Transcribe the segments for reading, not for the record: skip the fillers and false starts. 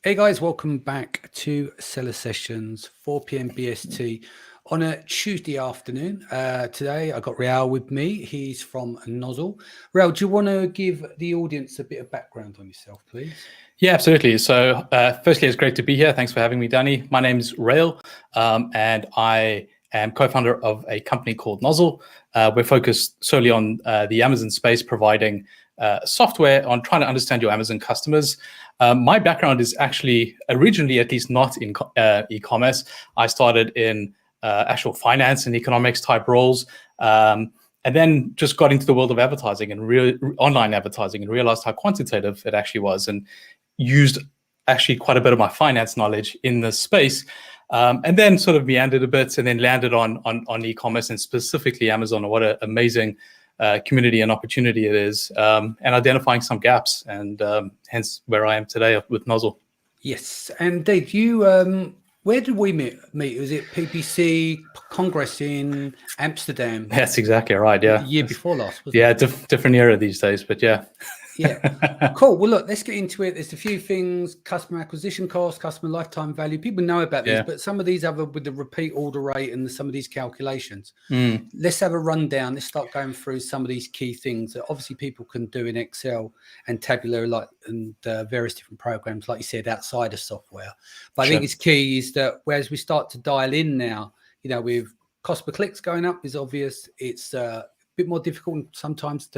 Hey guys, welcome back to Seller Sessions, 4 p.m. BST on a Tuesday afternoon. Today I got Raul with me. He's from Nozzle. Raul, do you want to give the audience a bit of background on yourself, please? Yeah, absolutely. So firstly, it's great to be here. Thanks for having me, Danny. My name's Raul, and I am co-founder of a company called Nozzle. We're focused solely on the Amazon space, providing software on trying to understand your Amazon customers. My background is actually originally, at least, not in e-commerce. I started in actual finance and economics type roles. And then just got into the world of advertising and online advertising and realized how quantitative it actually was, and used actually quite a bit of my finance knowledge in this space. And then sort of meandered a bit and then landed on e-commerce and specifically Amazon. What an amazing community and opportunity it is, and identifying some gaps, and hence where I am today with Nozzle. Yes, and Dave, you where did we meet? Was it PPC Congress in Amsterdam? That's exactly right. Yeah, the year before last. Yeah, different era these days, but yeah. Yeah, cool. Well, look, let's get into it. There's a few things: customer acquisition cost, customer lifetime value. People know about these, but some of these other with the repeat order rate and some of these calculations. Let's have a rundown. Let's start going through some of these key things that obviously people can do in Excel and Tableau, and various different programs, like you said, outside of software. But I think it's key is that whereas we start to dial in now, with cost per clicks going up is obvious. It's bit more difficult sometimes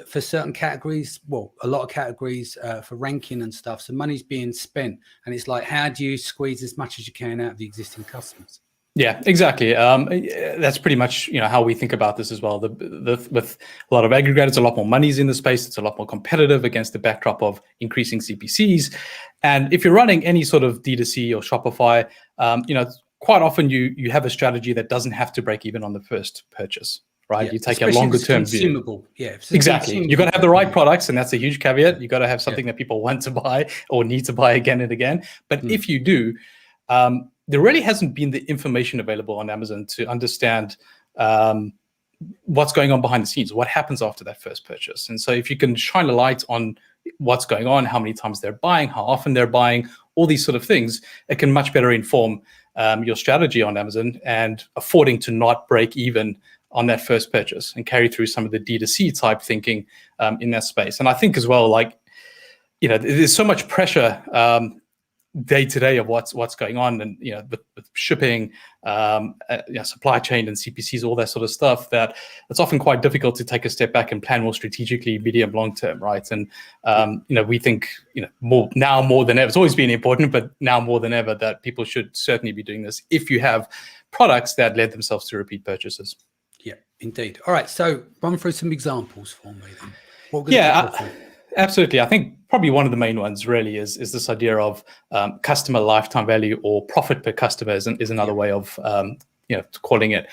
for certain categories, well, a lot of categories for ranking and stuff. So money's being spent, and it's like, how do you squeeze as much as you can out of the existing customers? Yeah, exactly. That's pretty much how we think about this as well. With a lot of aggregators, a lot more money's in the space. It's a lot more competitive against the backdrop of increasing CPCs. And if you're running any sort of D2C or Shopify, quite often you have a strategy that doesn't have to break even on the first purchase. Right, you take a longer term view. Yeah, exactly. You got to have the right products, and that's a huge caveat. You got to have something that people want to buy or need to buy again and again. But if you do, there really hasn't been the information available on Amazon to understand what's going on behind the scenes, what happens after that first purchase. And so if you can shine a light on what's going on, how many times they're buying, how often they're buying, all these sort of things, it can much better inform your strategy on Amazon and affording to not break even on that first purchase and carry through some of the D2C type thinking in that space. And I think as well, there's so much pressure day to day of what's going on, and with shipping, supply chain and CPCs, all that sort of stuff, that it's often quite difficult to take a step back and plan more strategically, medium, long term, right? And we think more than ever. It's always been important, but now more than ever that people should certainly be doing this if you have products that lend themselves to repeat purchases. Yeah, indeed. All right, so run through some examples for me then. Absolutely. I think probably one of the main ones really is this idea of customer lifetime value, or profit per customer is another way of calling it.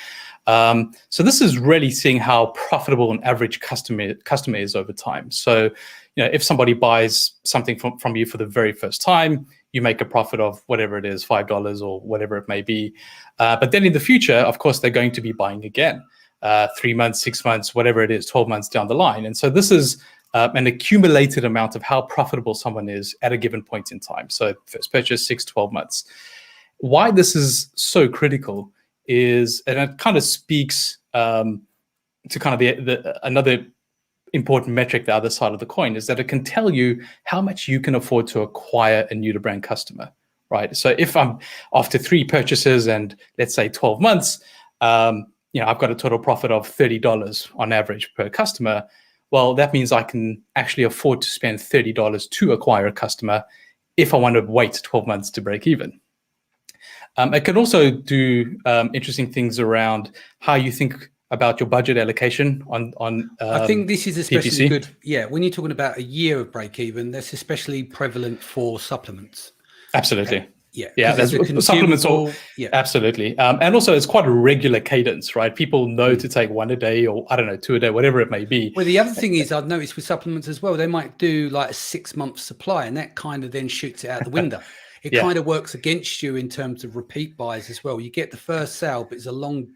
So this is really seeing how profitable an average customer is over time. So if somebody buys something from you for the very first time, you make a profit of whatever it is, $5 or whatever it may be. But then in the future, of course, they're going to be buying again, 3 months, 6 months, whatever it is, 12 months down the line. And so this is an accumulated amount of how profitable someone is at a given point in time. So first purchase, 6, 12 months. Why this is so critical is, and it kind of speaks to kind of the another important metric, the other side of the coin, is that it can tell you how much you can afford to acquire a new to brand customer, right? So if I'm after 3 purchases and let's say 12 months, I've got a total profit of $30 on average per customer. Well, that means I can actually afford to spend $30 to acquire a customer if I want to wait 12 months to break even. It can also do interesting things around how you think about your budget allocation on I think this is especially PPC. Good. Yeah, when you're talking about a year of break even, that's especially prevalent for supplements. Absolutely. Yeah, there's supplements. Absolutely. And also it's quite a regular cadence, right? People know to take 1 a day, or 2 a day, whatever it may be. Well, the other thing is, I've noticed with supplements as well, they might do like a 6-month supply, and that kind of then shoots it out the window. it kind of works against you in terms of repeat buys as well. You get the first sale, but it's a long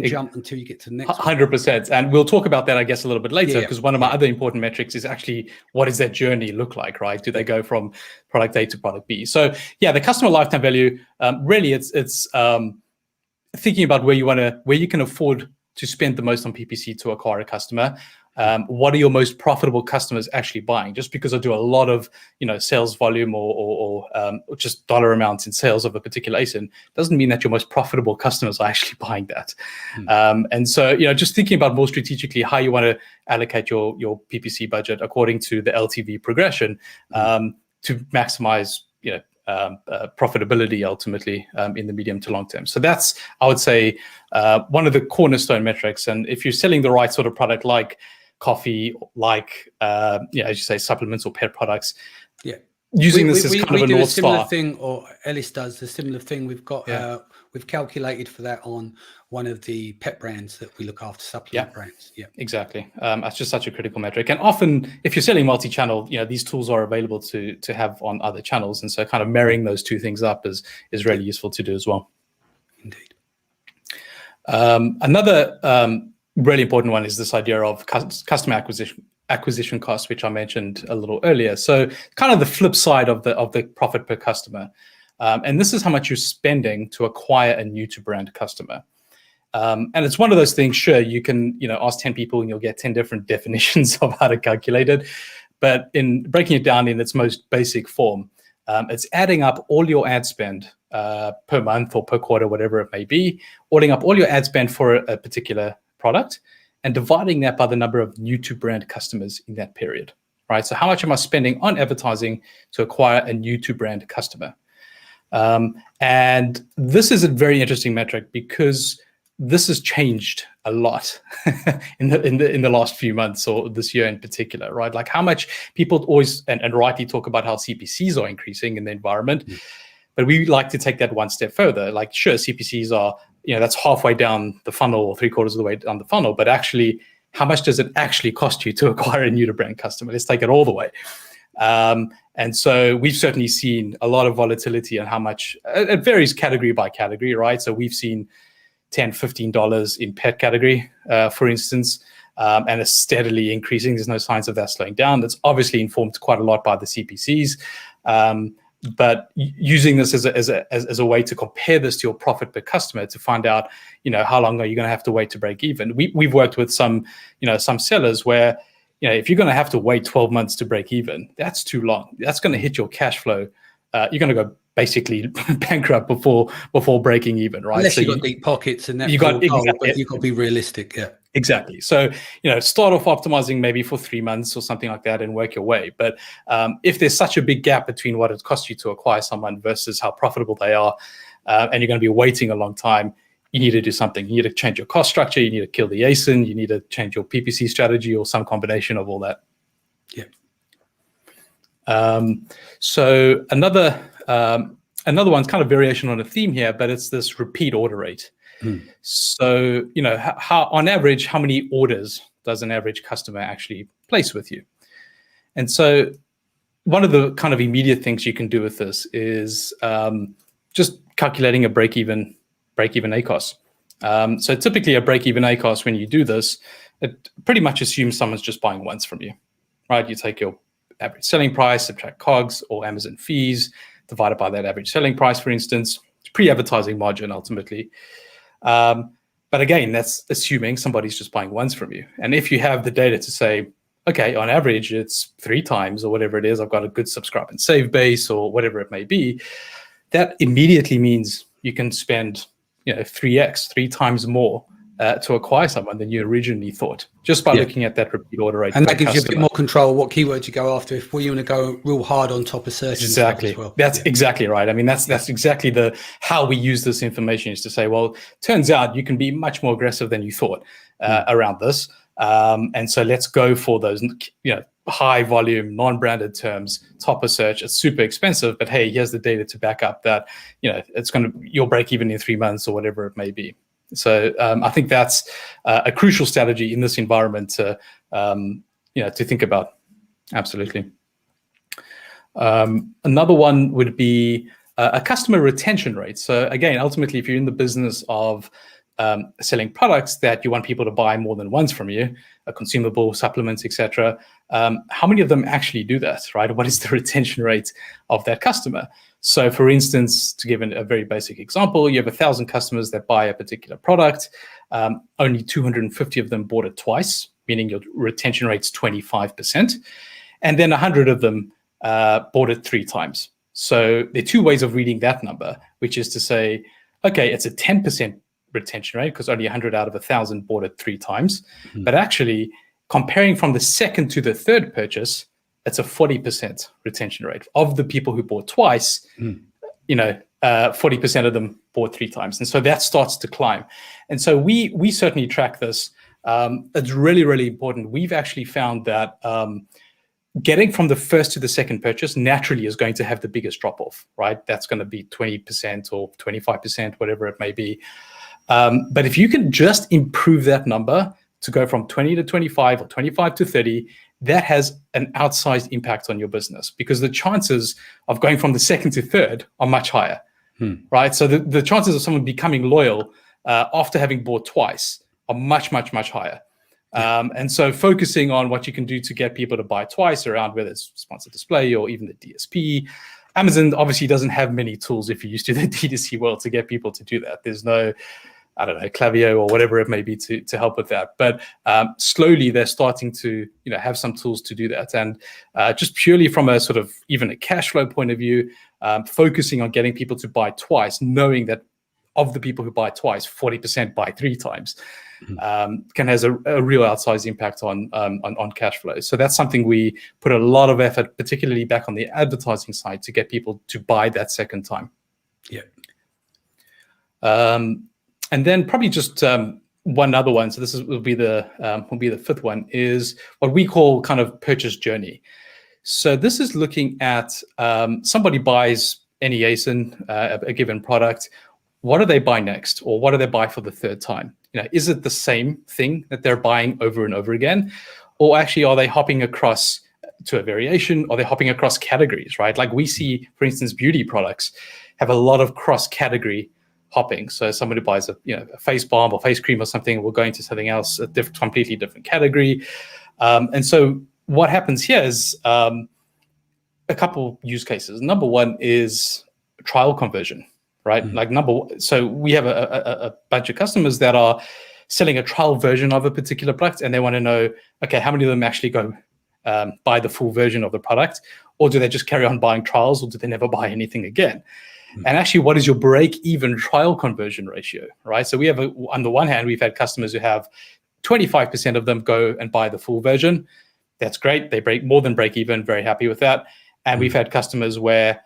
jump until you get to the next 100%. And we'll talk about that, I guess, a little bit later, because one of my other important metrics is actually what does that journey look like, right? Do they go from product A to product B? So yeah, the customer lifetime value, really it's thinking about where you can afford to spend the most on PPC to acquire a customer. What are your most profitable customers actually buying? Just because I do a lot of sales volume or just dollar amounts in sales of a particular ASIN doesn't mean that your most profitable customers are actually buying that. And so just thinking about more strategically how you want to allocate your PPC budget according to the LTV progression to maximize profitability ultimately in the medium to long term. So that's, I would say, one of the cornerstone metrics. And if you're selling the right sort of product, like coffee, like as you say, supplements or pet products, using this as kind of a North Star. Similar thing, or Ellis does a similar thing. We've got we've calculated for that on one of the pet brands that we look after, supplement brands. Yeah, exactly. That's just such a critical metric. And often, if you're selling multi-channel, these tools are available to have on other channels, and so kind of marrying those two things up is really useful to do as well. Indeed. Another really important one is this idea of customer acquisition costs, which I mentioned a little earlier. So kind of the flip side of the profit per customer. And this is how much you're spending to acquire a new to brand customer. And it's one of those things, sure, you can ask 10 people and you'll get 10 different definitions of how to calculate it. But in breaking it down in its most basic form, it's adding up all your ad spend per month or per quarter, whatever it may be, adding up all your ad spend for a particular product and dividing that by the number of new to brand customers in that period, right? So how much am I spending on advertising to acquire a new to brand customer? And this is a very interesting metric because this has changed a lot in the last few months or this year in particular, right? Like how much people always and rightly talk about how CPCs are increasing in the environment, but we like to take that one step further. Like sure, CPCs are, that's halfway down the funnel or 3/4 of the way down the funnel, but actually how much does it actually cost you to acquire a new to brand customer? Let's take it all the way. And so we've certainly seen a lot of volatility on how much, it varies category by category, right? So we've seen $10, $15 in pet category, for instance, and it's steadily increasing. There's no signs of that slowing down. That's obviously informed quite a lot by the CPCs. But using this as a way to compare this to your profit per customer to find out, how long are you going to have to wait to break even? We've worked with some sellers where, if you're going to have to wait 12 months to break even, that's too long. That's going to hit your cash flow. You're going to go basically bankrupt before breaking even, right? Unless you've got deep pockets and that but you've got to be realistic. Yeah. Exactly. So, start off optimizing maybe for 3 months or something like that and work your way. But if there's such a big gap between what it costs you to acquire someone versus how profitable they are, and you're going to be waiting a long time, you need to do something. You need to change your cost structure. You need to kill the ASIN. You need to change your PPC strategy or some combination of all that. Yeah. So another one's kind of variation on a theme here, but it's this repeat order rate. So, how on average, how many orders does an average customer actually place with you? And so one of the kind of immediate things you can do with this is just calculating a break-even ACOS. So typically a break-even ACOS, when you do this, it pretty much assumes someone's just buying once from you, right? You take your average selling price, subtract COGS or Amazon fees, divided by that average selling price, for instance. It's pre-advertising margin ultimately. But again, that's assuming somebody's just buying once from you. And if you have the data to say, okay, on average, it's 3 times or whatever it is, I've got a good subscribe and save base or whatever it may be, that immediately means you can spend 3 times more to acquire someone than you originally thought, just by looking at that repeat order rate. And that gives you a bit more control of what keywords you go after if you want to go real hard on top of search. Exactly. As well. That's exactly right. I mean, that's exactly how we use this information, is to say, well, turns out you can be much more aggressive than you thought around this. And so let's go for those, high volume, non-branded terms, top of search. It's super expensive, but hey, here's the data to back up that, you'll break even in 3 months or whatever it may be. So I think that's a crucial strategy in this environment to think about. Absolutely. Another one would be a customer retention rate. So again, ultimately, if you're in the business of selling products that you want people to buy more than once from you, a consumable, supplements, etc., how many of them actually do that, right? What is the retention rate of that customer? So for instance, to give a very basic example, you have 1,000 customers that buy a particular product. Only 250 of them bought it twice, meaning your retention rate's 25%. And then 100 of them bought it 3 times. So there are 2 ways of reading that number, which is to say, okay, it's a 10% retention rate because only 100 out of 1,000 bought it 3 times. Mm-hmm. But actually, comparing from the second to the third purchase, it's a 40% retention rate. Of the people who bought twice, 40% of them bought 3 times. And so that starts to climb. And so we certainly track this. It's really, really important. We've actually found that getting from the first to the second purchase naturally is going to have the biggest drop-off, right? That's going to be 20% or 25%, whatever it may be. But if you can just improve that number to go from 20 to 25 or 25 to 30, that has an outsized impact on your business because the chances of going from the second to third are much higher, right? So the chances of someone becoming loyal after having bought twice are much, much, much higher. And so focusing on what you can do to get people to buy twice around whether it's sponsored display or even the DSP. Amazon obviously doesn't have many tools if you're used to the D2C world to get people to do that. There's no, I don't know, Klaviyo or whatever it may be to help with that. But slowly they're starting to have some tools to do that. And just purely from a sort of even a cash flow point of view, focusing on getting people to buy twice, knowing that of the people who buy twice, 40% buy 3 times, has a real outsized impact on cash flow. So that's something we put a lot of effort, particularly back on the advertising side, to get people to buy that second time. Yeah. And then probably just one other one. So this will be the 5th one, is what we call kind of purchase journey. So this is looking at somebody buys any ASIN, a given product. What do they buy next, or what do they buy for the 3rd time? Is it the same thing that they're buying over and over again, or actually are they hopping across to a variation? Are they hopping across categories, right? Like we see, for instance, beauty products have a lot of cross-category hopping. So somebody buys a face balm or face cream or something, will go into something else, a completely different category. And so what happens here is a couple use cases. Number one is trial conversion. Right, so we have a bunch of customers that are selling a trial version of a particular product, and they want to know, okay, how many of them actually go buy the full version of the product, or do they just carry on buying trials, or do they never buy anything again? And actually, what is your break-even trial conversion ratio, right? So we have, on the one hand, we've had customers who have 25% of them go and buy the full version. That's great. They more than break even, very happy with that. And we've had customers where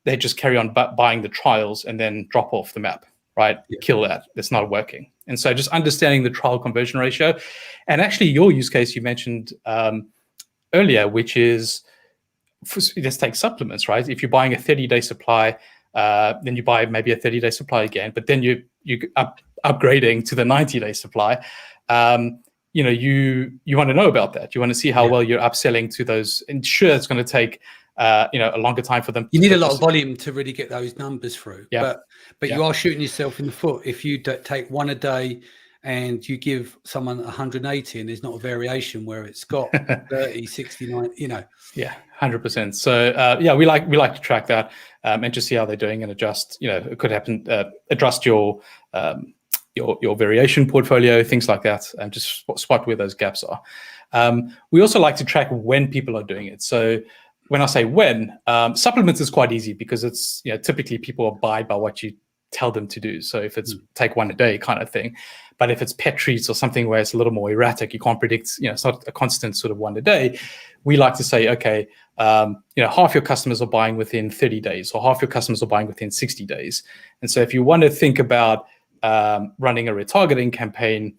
they just carry on buying the trials and then drop off the map, right? Yeah. Kill that. It's not working. And so just understanding the trial conversion ratio. And actually your use case you mentioned earlier, which is, let's take supplements, right? If you're buying a 30-day supply, then you buy maybe a 30-day supply again, but then you upgrading to the 90-day supply. You want to know about that. You want to see how well you're upselling to those. And sure, it's going to take a longer time for them. You need a lot of volume to really get those numbers through. Yeah. But you are shooting yourself in the foot if you take one a day and you give someone 180 and there's not a variation where it's got 30, 69, Yeah, 100%. So we like to track that and just see how they're doing and adjust. It could happen. Adjust your variation portfolio, things like that, and just spot where those gaps are. We also like to track when people are doing it. So when I say when, supplements is quite easy because it's typically people abide by what you tell them to do. So if it's take one a day kind of thing, but if it's pet treats or something where it's a little more erratic, you can't predict, it's not a constant sort of one a day. We like to say, okay, half your customers are buying within 30 days or half your customers are buying within 60 days. And so if you want to think about running a retargeting campaign,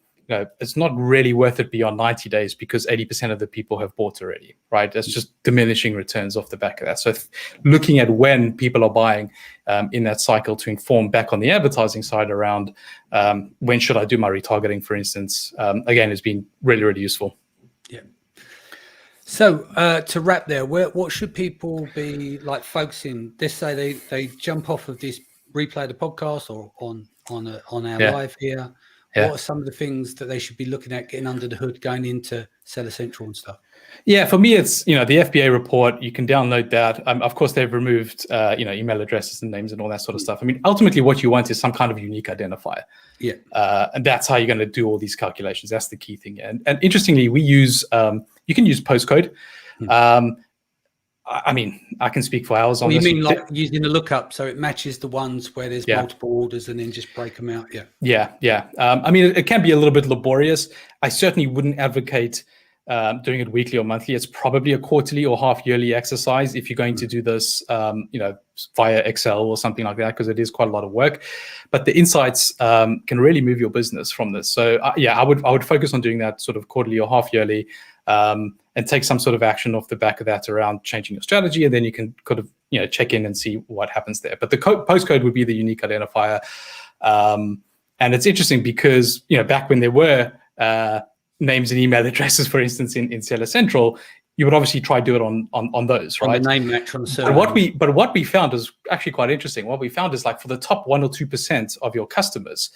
it's not really worth it beyond 90 days because 80% of the people have bought already, right? That's just diminishing returns off the back of that. So looking at when people are buying in that cycle to inform back on the advertising side around when should I do my retargeting, for instance, again, has been really, really useful. Yeah. So to wrap there, what should people be like focusing? Let's say they jump off of this replay of the podcast or on our live here. What are some of the things that they should be looking at getting under the hood going into Seller Central and stuff? Yeah, for me, it's, the FBA report. You can download that. Of course, they've removed, email addresses and names and all that sort of stuff. I mean, ultimately, what you want is some kind of unique identifier. Yeah. And that's how you're going to do all these calculations. That's the key thing. And interestingly, we use, you can use postcode. I mean, I can speak for hours on this. You mean like using the lookup so it matches the ones where there's multiple orders and then just break them out? Yeah. I mean, it can be a little bit laborious. I certainly wouldn't advocate doing it weekly or monthly. It's probably a quarterly or half-yearly exercise if you're going to do this, via Excel or something like that, because it is quite a lot of work. But the insights can really move your business from this. So I would focus on doing that sort of quarterly or half-yearly, and take some sort of action off the back of that around changing your strategy, and then you can kind of check in and see what happens there. But the postcode would be the unique identifier, and it's interesting because back when there were names and email addresses, for instance, in Seller Central, you would obviously try to do it on those, right? On the name match on the server. But what we found is actually quite interesting. What we found is, like, for the top 1 or 2% of your customers,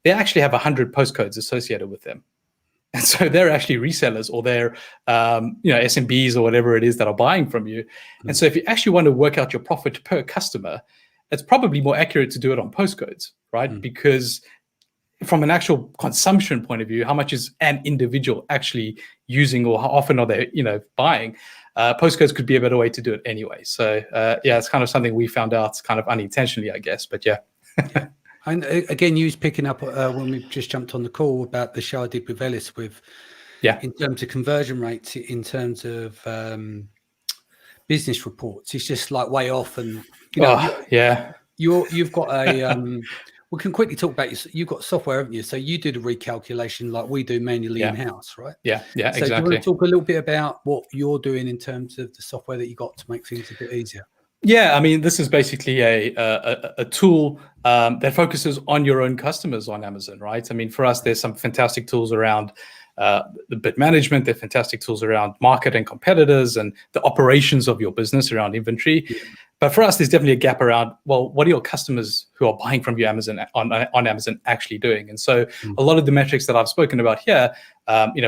they actually have 100 postcodes associated with them. And so they're actually resellers, or they're SMBs or whatever it is that are buying from you. And so if you actually want to work out your profit per customer, it's probably more accurate to do it on postcodes, right? Because from an actual consumption point of view, how much is an individual actually using, or how often are they buying? Postcodes could be a better way to do it anyway. So it's kind of something we found out kind of unintentionally, I guess. But yeah. And again, you was picking up when we just jumped on the call about the show I did with Ellis in terms of conversion rates, in terms of business reports. It's just like way off, and you've got a. We can quickly talk about you've got software, haven't you? So you do the recalculation like we do manually in-house, right? Yeah, so exactly. Do you want to talk a little bit about what you're doing in terms of the software that you got to make things a bit easier? Yeah, I mean, this is basically a tool that focuses on your own customers on Amazon, right? I mean, for us, there's some fantastic tools around the bid management. There are fantastic tools around market and competitors and the operations of your business around inventory. Yeah. But for us, there's definitely a gap around, well, what are your customers who are buying from you on Amazon actually doing? And so a lot of the metrics that I've spoken about here,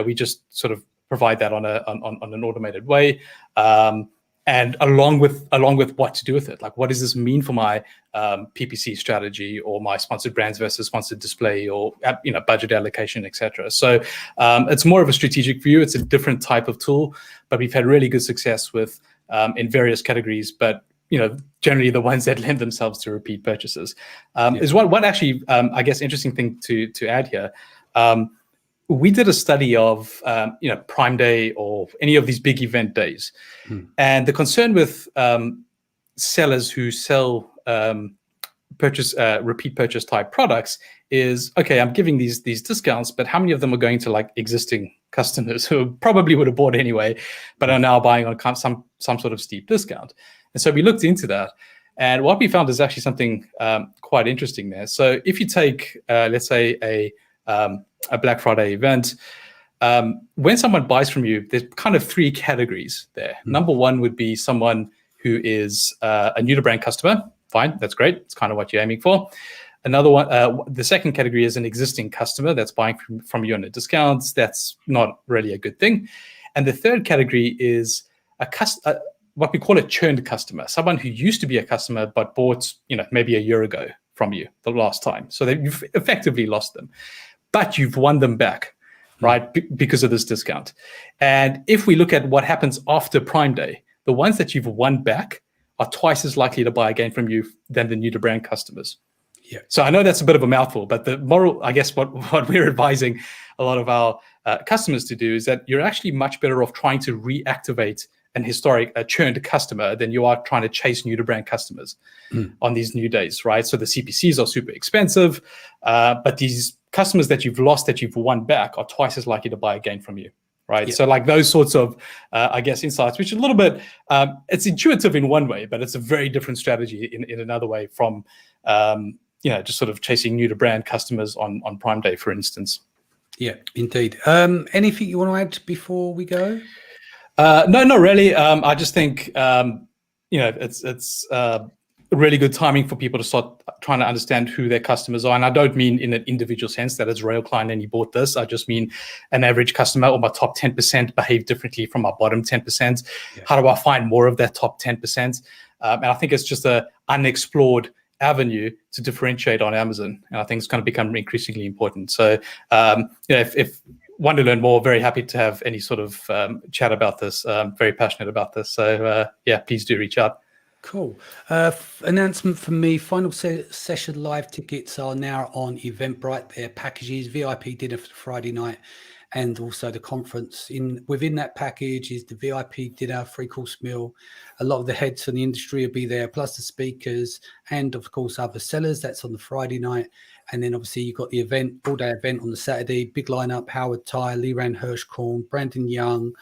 we just sort of provide that on an automated way. And along with what to do with it, like, what does this mean for my PPC strategy, or my sponsored brands versus sponsored display, or budget allocation, etc. So it's more of a strategic view. It's a different type of tool, but we've had really good success with in various categories. But generally the ones that lend themselves to repeat purchases is what actually I guess interesting thing to add here. We did a study of, Prime Day or any of these big event days. And the concern with sellers who sell repeat purchase type products is, okay, I'm giving these discounts, but how many of them are going to like existing customers who probably would have bought anyway, but are now buying on some sort of steep discount? And so we looked into that. And what we found is actually something quite interesting there. So if you take, let's say, a Black Friday event, when someone buys from you, there's kind of 3 categories there. Number one would be someone who is a new to brand customer. Fine, that's great. It's kind of what you're aiming for. Another one, the second category is an existing customer that's buying from you on a discount. That's not really a good thing. And the third category is what we call a churned customer, someone who used to be a customer but bought, maybe a year ago from you the last time. So you've effectively lost them, but you've won them back, right? Because of this discount. And if we look at what happens after Prime Day, the ones that you've won back are twice as likely to buy again from you than the new to brand customers. Yeah. So I know that's a bit of a mouthful, but the moral, I guess, what we're advising a lot of our customers to do is that you're actually much better off trying to reactivate a churned customer than you are trying to chase new to brand customers on these new days, right? So the CPCs are super expensive, but these customers that you've lost, that you've won back, are twice as likely to buy again from you, right? Yeah. So like those sorts of, I guess, insights, which is a little bit, it's intuitive in one way, but it's a very different strategy in another way from, just sort of chasing new to brand customers on Prime Day, for instance. Yeah, indeed. Anything you want to add before we go? No, not really. I just think it's really good timing for people to start trying to understand who their customers are. And I don't mean in an individual sense that it's a real client and he bought this. I just mean an average customer, or my top 10% behave differently from my bottom 10%. Yeah. How do I find more of that top 10%? And I think it's just an unexplored avenue to differentiate on Amazon. And I think it's going to become increasingly important. So, if want to learn more, very happy to have any sort of chat about this. Very passionate about this. So, please do reach out. Cool. Announcement from me. Final session live tickets are now on Eventbrite. Their packages, VIP dinner for Friday night, and also the conference. Within that package is the VIP dinner, 3-course meal. A lot of the heads in the industry will be there, plus the speakers, and of course other sellers. That's on the Friday night. And then obviously you've got the event, all-day event on the Saturday. Big lineup: Howard Ty, Leran Hirschkorn, Brandon Young,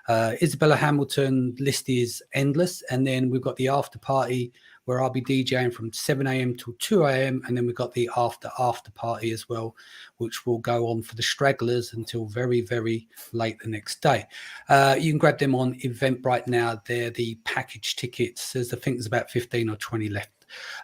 Isabella Hamilton. List is endless. And then we've got the after party where I'll be DJing from 7 a.m. till 2 a.m. And then we've got the after party as well, which will go on for the stragglers until very, very late the next day. You can grab them on Eventbrite now. They're the package tickets. I think there's about 15 or 20 left.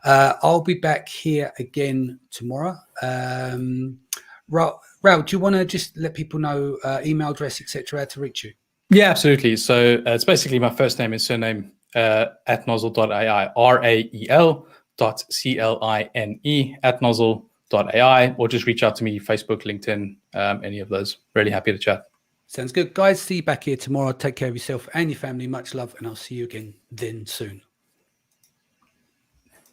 I'll be back here again tomorrow. Raul, do you want to just let people know email address, etc., how to reach you? Yeah, absolutely. So it's basically my first name and surname at nozzle.ai, rael.cline at nozzle.ai, or just reach out to me, Facebook, LinkedIn, any of those. Really happy to chat. Sounds good. Guys, see you back here tomorrow. Take care of yourself and your family. Much love, and I'll see you again then soon.